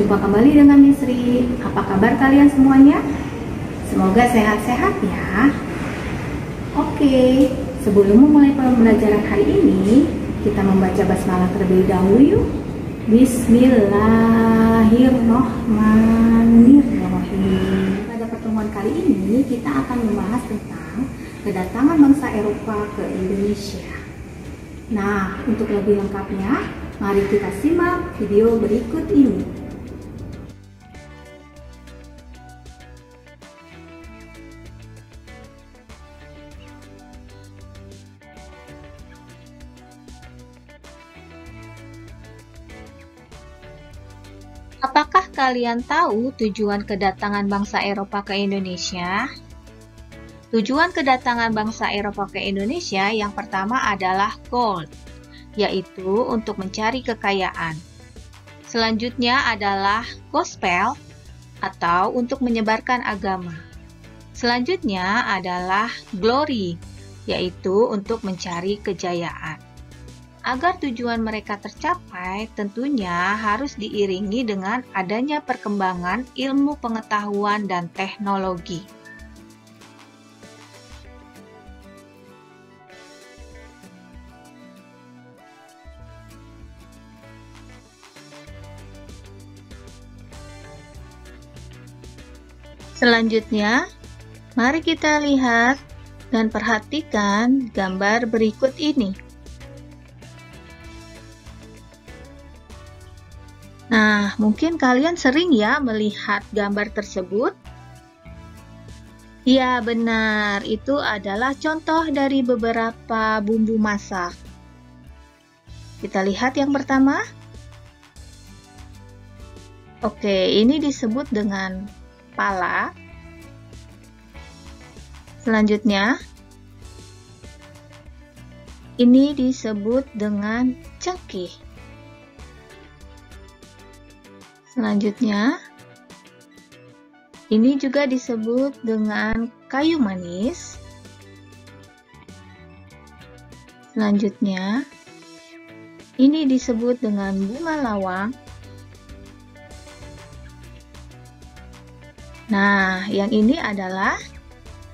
Berjumpa kembali dengan Misri. Apa kabar kalian semuanya? Semoga sehat-sehat ya. Oke, sebelum memulai pembelajaran hari ini, kita membaca basmalah terlebih dahulu yuk. Bismillahirrahmanirrahim. Pada pertemuan kali ini, kita akan membahas tentang kedatangan bangsa Eropa ke Indonesia. Nah, untuk lebih lengkapnya, mari kita simak video berikut ini. Apakah kalian tahu tujuan kedatangan bangsa Eropa ke Indonesia? Tujuan kedatangan bangsa Eropa ke Indonesia yang pertama adalah gold, yaitu untuk mencari kekayaan. Selanjutnya adalah gospel, atau untuk menyebarkan agama. Selanjutnya adalah glory, yaitu untuk mencari kejayaan. Agar tujuan mereka tercapai, tentunya harus diiringi dengan adanya perkembangan ilmu pengetahuan dan teknologi. Selanjutnya, mari kita lihat dan perhatikan gambar berikut ini. Nah, mungkin kalian sering ya melihat gambar tersebut. Ya, benar. Itu adalah contoh dari beberapa bumbu masak. Kita lihat yang pertama. Oke, ini disebut dengan pala. Selanjutnya, ini disebut dengan cengkeh. Selanjutnya, ini juga disebut dengan kayu manis. Selanjutnya, ini disebut dengan bunga lawang. Nah, yang ini adalah,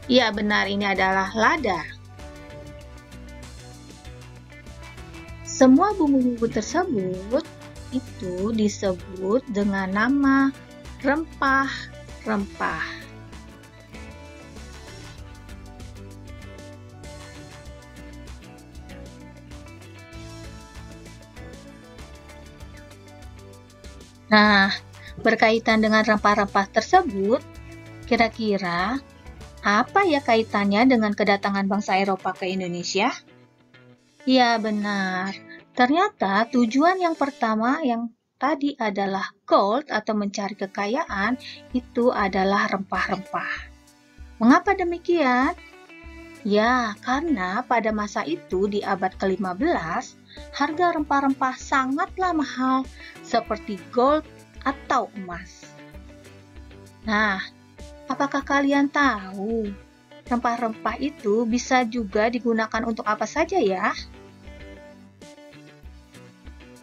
ya benar, ini adalah lada. Semua bumbu-bumbu tersebut itu disebut dengan nama rempah-rempah. Nah, berkaitan dengan rempah-rempah tersebut, kira-kira apa ya kaitannya dengan kedatangan bangsa Eropa ke Indonesia? Ya, benar. Ternyata tujuan yang pertama yang tadi adalah gold atau mencari kekayaan itu adalah rempah-rempah. Mengapa demikian? Ya, karena pada masa itu di abad ke-15, harga rempah-rempah sangatlah mahal seperti gold atau emas. Nah, apakah kalian tahu rempah-rempah itu bisa juga digunakan untuk apa saja ya?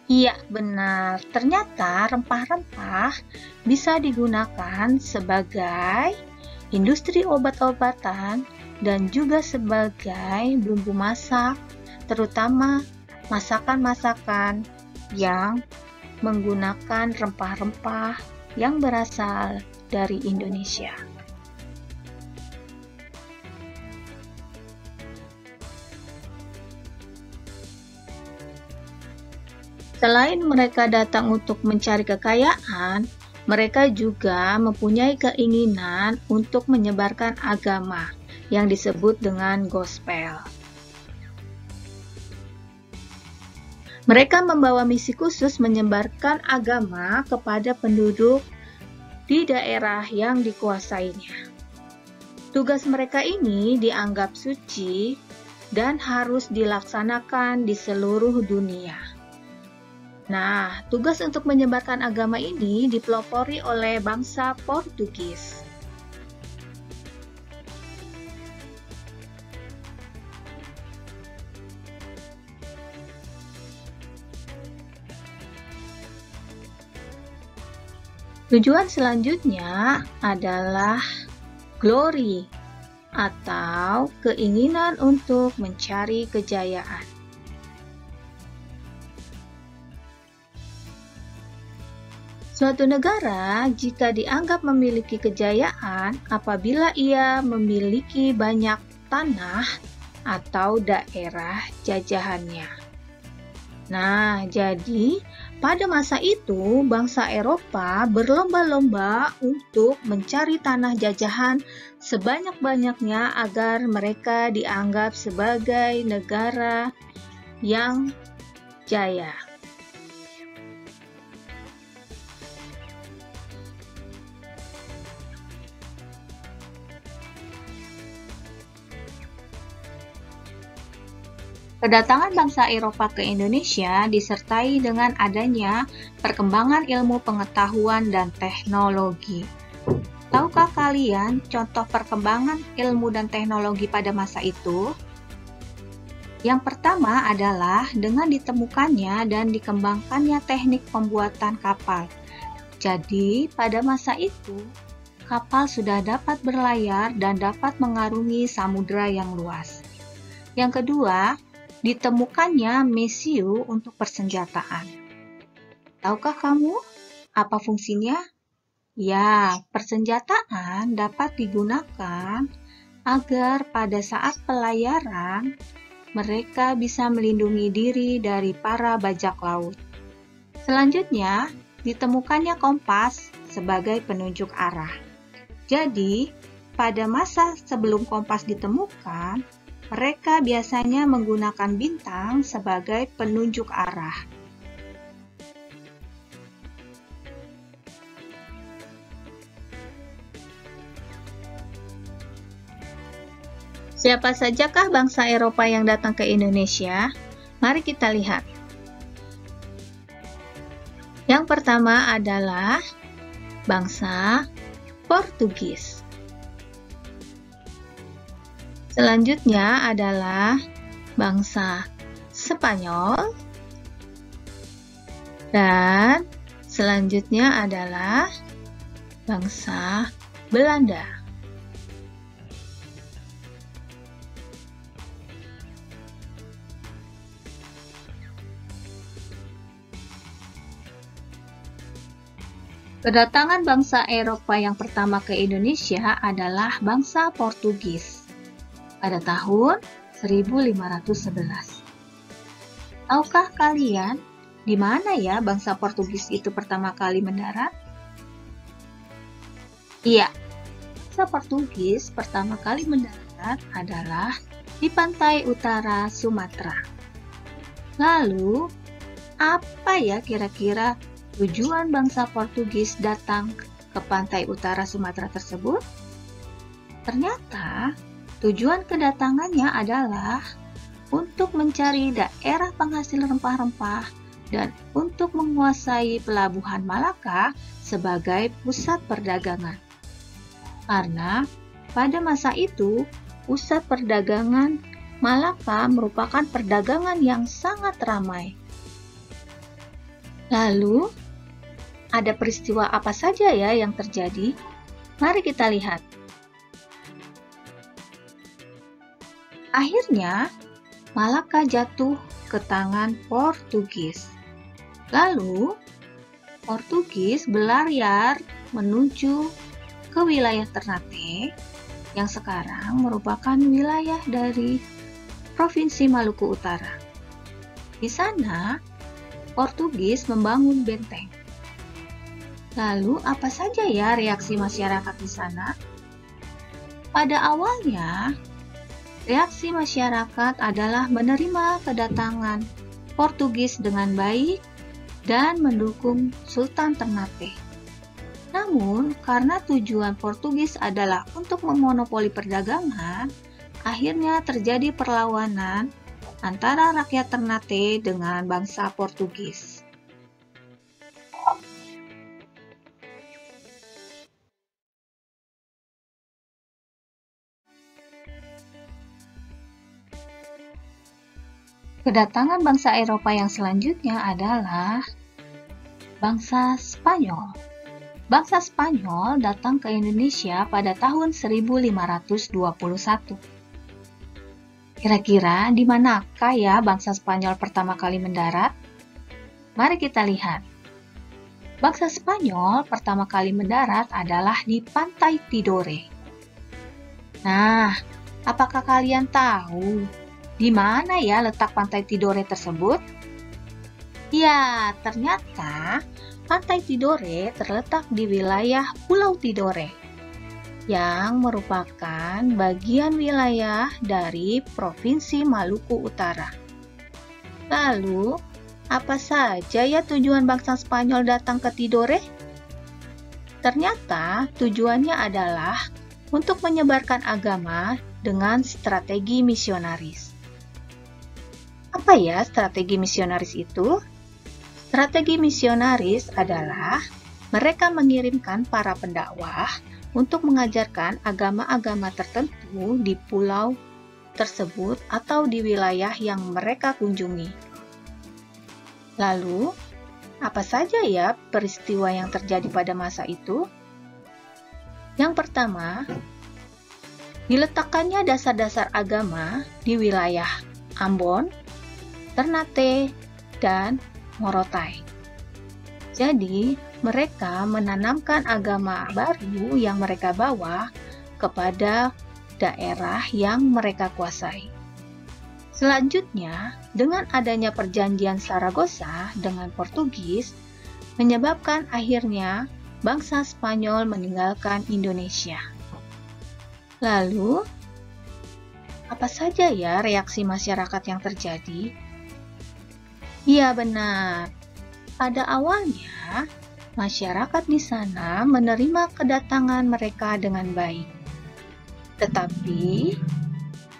Iya, benar. Ternyata rempah-rempah bisa digunakan sebagai industri obat-obatan dan juga sebagai bumbu masak, terutama masakan-masakan yang menggunakan rempah-rempah yang berasal dari Indonesia. Selain mereka datang untuk mencari kekayaan, mereka juga mempunyai keinginan untuk menyebarkan agama yang disebut dengan gospel. Mereka membawa misi khusus menyebarkan agama kepada penduduk di daerah yang dikuasainya. Tugas mereka ini dianggap suci dan harus dilaksanakan di seluruh dunia. Nah, tugas untuk menyebarkan agama ini dipelopori oleh bangsa Portugis. Tujuan selanjutnya adalah glory atau keinginan untuk mencari kejayaan. Suatu negara jika dianggap memiliki kejayaan apabila ia memiliki banyak tanah atau daerah jajahannya. Nah, jadi pada masa itu bangsa Eropa berlomba-lomba untuk mencari tanah jajahan sebanyak-banyaknya agar mereka dianggap sebagai negara yang jaya. Kedatangan bangsa Eropa ke Indonesia disertai dengan adanya perkembangan ilmu pengetahuan dan teknologi. Tahukah kalian contoh perkembangan ilmu dan teknologi pada masa itu? Yang pertama adalah dengan ditemukannya dan dikembangkannya teknik pembuatan kapal. Jadi, pada masa itu, kapal sudah dapat berlayar dan dapat mengarungi samudera yang luas. Yang kedua, ditemukannya mesiu untuk persenjataan. Tahukah kamu apa fungsinya? Ya, persenjataan dapat digunakan agar pada saat pelayaran mereka bisa melindungi diri dari para bajak laut. Selanjutnya, ditemukannya kompas sebagai penunjuk arah. Jadi, pada masa sebelum kompas ditemukan, mereka biasanya menggunakan bintang sebagai penunjuk arah. Siapa sajakah bangsa Eropa yang datang ke Indonesia? Mari kita lihat. Yang pertama adalah bangsa Portugis. Selanjutnya adalah bangsa Spanyol, dan selanjutnya adalah bangsa Belanda. Kedatangan bangsa Eropa yang pertama ke Indonesia adalah bangsa Portugis pada tahun 1511. Tahukah kalian di mana ya bangsa Portugis itu pertama kali mendarat? Iya, bangsa Portugis pertama kali mendarat adalah di pantai utara Sumatera. Lalu, apa ya kira-kira tujuan bangsa Portugis datang ke pantai utara Sumatera tersebut? Ternyata, tujuan kedatangannya adalah untuk mencari daerah penghasil rempah-rempah dan untuk menguasai pelabuhan Malaka sebagai pusat perdagangan. Karena pada masa itu, pusat perdagangan Malaka merupakan perdagangan yang sangat ramai. Lalu, ada peristiwa apa saja ya yang terjadi? Mari kita lihat. Akhirnya, Malaka jatuh ke tangan Portugis. Lalu, Portugis berlayar menuju ke wilayah Ternate yang sekarang merupakan wilayah dari Provinsi Maluku Utara. Di sana, Portugis membangun benteng. Lalu, apa saja ya reaksi masyarakat di sana? Pada awalnya, reaksi masyarakat adalah menerima kedatangan Portugis dengan baik dan mendukung Sultan Ternate. Namun, karena tujuan Portugis adalah untuk memonopoli perdagangan, akhirnya terjadi perlawanan antara rakyat Ternate dengan bangsa Portugis. Kedatangan bangsa Eropa yang selanjutnya adalah bangsa Spanyol. Bangsa Spanyol datang ke Indonesia pada tahun 1521. Kira-kira di manakah ya bangsa Spanyol pertama kali mendarat? Mari kita lihat. Bangsa Spanyol pertama kali mendarat adalah di Pantai Tidore. Nah, apakah kalian tahu di mana ya letak Pantai Tidore tersebut? Ya, ternyata Pantai Tidore terletak di wilayah Pulau Tidore, yang merupakan bagian wilayah dari Provinsi Maluku Utara. Lalu, apa saja ya tujuan bangsa Spanyol datang ke Tidore? Ternyata tujuannya adalah untuk menyebarkan agama dengan strategi misionaris. Apa ya strategi misionaris itu? Strategi misionaris adalah mereka mengirimkan para pendakwah untuk mengajarkan agama-agama tertentu di pulau tersebut atau di wilayah yang mereka kunjungi. Lalu, apa saja ya peristiwa yang terjadi pada masa itu? Yang pertama, diletakkannya dasar-dasar agama di wilayah Ambon, Ternate, dan Morotai. Jadi, mereka menanamkan agama baru yang mereka bawa kepada daerah yang mereka kuasai. Selanjutnya, dengan adanya perjanjian Saragossa dengan Portugis, menyebabkan akhirnya bangsa Spanyol meninggalkan Indonesia. Lalu, apa saja ya reaksi masyarakat yang terjadi? Iya benar, pada awalnya masyarakat di sana menerima kedatangan mereka dengan baik. Tetapi,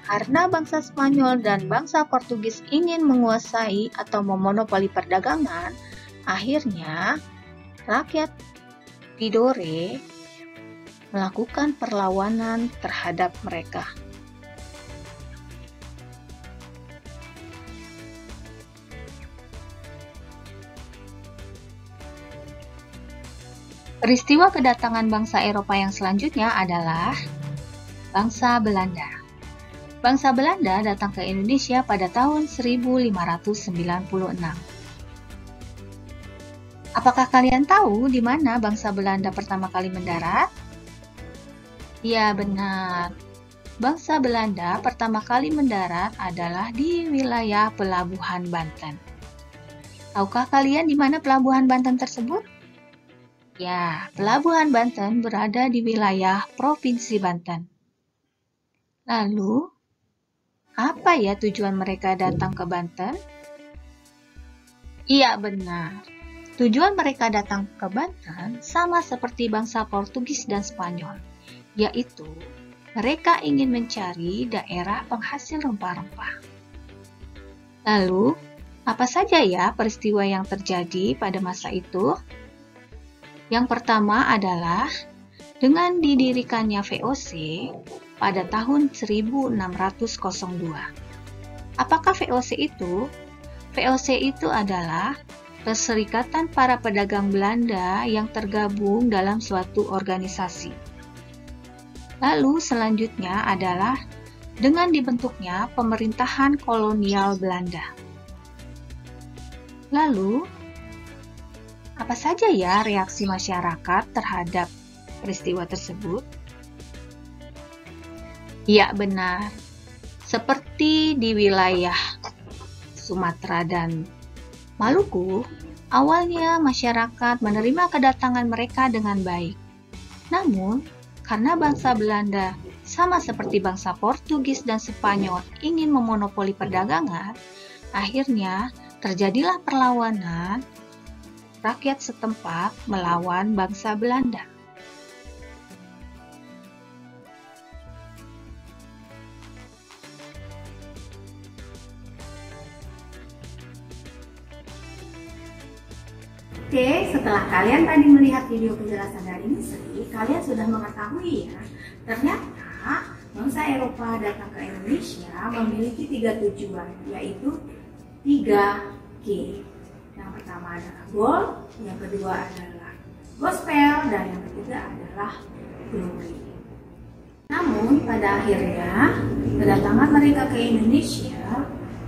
karena bangsa Spanyol dan bangsa Portugis ingin menguasai atau memonopoli perdagangan, akhirnya rakyat Tidore melakukan perlawanan terhadap mereka. Peristiwa kedatangan bangsa Eropa yang selanjutnya adalah bangsa Belanda. Bangsa Belanda datang ke Indonesia pada tahun 1596. Apakah kalian tahu di mana bangsa Belanda pertama kali mendarat? Ya, benar. Bangsa Belanda pertama kali mendarat adalah di wilayah Pelabuhan Banten. Tahukah kalian di mana Pelabuhan Banten tersebut? Ya, Pelabuhan Banten berada di wilayah Provinsi Banten. Lalu, apa ya tujuan mereka datang ke Banten? Iya, benar. Tujuan mereka datang ke Banten sama seperti bangsa Portugis dan Spanyol, yaitu mereka ingin mencari daerah penghasil rempah-rempah. Lalu, apa saja ya peristiwa yang terjadi pada masa itu? Yang pertama adalah dengan didirikannya VOC pada tahun 1602. Apakah VOC itu? VOC itu adalah Perserikatan Para Pedagang Belanda yang tergabung dalam suatu organisasi. Lalu selanjutnya adalah dengan dibentuknya pemerintahan kolonial Belanda. Lalu, apa saja ya reaksi masyarakat terhadap peristiwa tersebut? Ya, benar. Seperti di wilayah Sumatera dan Maluku, awalnya masyarakat menerima kedatangan mereka dengan baik. Namun, karena bangsa Belanda sama seperti bangsa Portugis dan Spanyol ingin memonopoli perdagangan, akhirnya terjadilah perlawanan rakyat setempat melawan bangsa Belanda. Oke, setelah kalian tadi melihat video penjelasan dari Misri, kalian sudah mengetahui ya, ternyata bangsa Eropa datang ke Indonesia memiliki 3 tujuan, yaitu 3G. Yang pertama adalah gold, yang kedua adalah gospel, dan yang ketiga adalah glory. Namun pada akhirnya kedatangan mereka ke Indonesia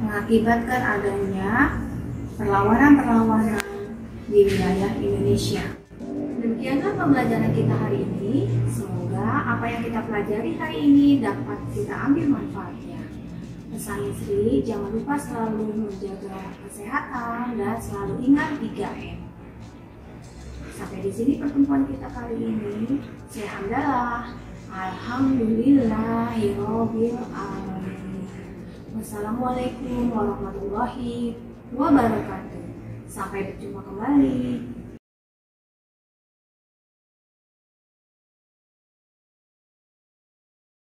mengakibatkan adanya perlawanan-perlawanan di wilayah Indonesia. Demikianlah pembelajaran kita hari ini. Semoga apa yang kita pelajari hari ini dapat kita ambil manfaatnya. Pesan istri, jangan lupa selalu menjaga kesehatan dan selalu ingat 3M. Sampai di sini pertemuan kita kali ini. Saya hamdalah. Alhamdulillahirabbil alamin. Wassalamualaikum warahmatullahi wabarakatuh. Sampai berjumpa kembali.